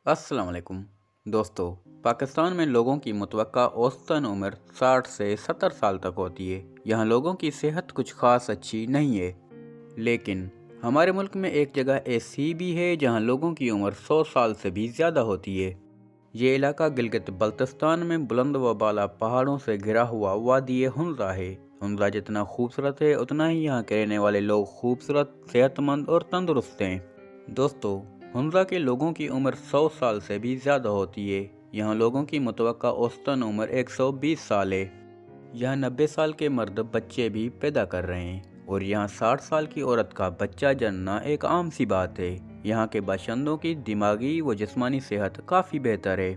अस्सलाम वालेकुम दोस्तों। पाकिस्तान में लोगों की मुतवक्का औसतन उम्र 60 से 70 साल तक होती है। यहाँ लोगों की सेहत कुछ खास अच्छी नहीं है, लेकिन हमारे मुल्क में एक जगह ऐसी भी है जहाँ लोगों की उम्र 100 साल से भी ज़्यादा होती है। ये इलाका गिलगित बल्तिस्तान में बुलंद व बाला पहाड़ों से घिरा हुआ वादी हुंजा है। हुंजा जितना खूबसूरत है उतना ही यहाँ के रहने वाले लोग खूबसूरत, सेहतमंद और तंदुरुस्त हैं। दोस्तों, हुंजा के लोगों की उम्र 100 साल से भी ज़्यादा होती है। यहाँ लोगों की मुतवक्का औसतन उम्र 120 साल है। यहाँ 90 साल के मर्द बच्चे भी पैदा कर रहे हैं और यहाँ 60 साल की औरत का बच्चा जनना एक आम सी बात है। यहाँ के बाशिंदों की दिमागी व जिस्मानी सेहत काफ़ी बेहतर है।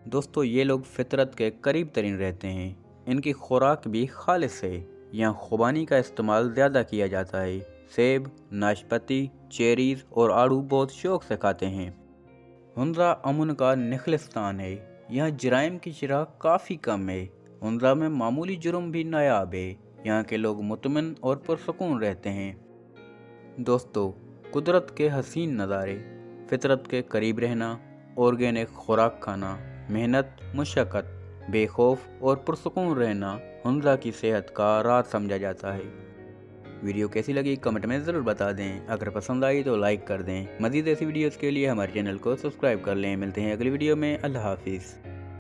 दोस्तों, ये लोग फितरत के करीब तरीन रहते हैं। इनकी खुराक भी खालिस है। यहाँ खुबानी का इस्तेमाल ज़्यादा किया जाता है। सेब, नाशपाती, चेरीज और आड़ू बहुत शौक से खाते हैं। हुंजा अमन का निखलिस्तान है। यहाँ जराइम की शरह काफ़ी कम है। हुंजा में मामूली जुर्म भी नायाब है। यहाँ के लोग मुतमिन और पुरसकून रहते हैं। दोस्तों, कुदरत के हसीन नज़ारे, फितरत के करीब रहना, ऑर्गेनिक खुराक खाना, मेहनत, मुशक्क़त, बेखौफ और पुरसकून रहना हुंजा की सेहत का राज समझा जाता है। वीडियो कैसी लगी कमेंट में ज़रूर बता दें। अगर पसंद आई तो लाइक कर दें। मज़ीद ऐसी वीडियोज़ के लिए हमारे चैनल को सब्सक्राइब कर लें। मिलते हैं अगली वीडियो में। अल्लाह हाफिज़।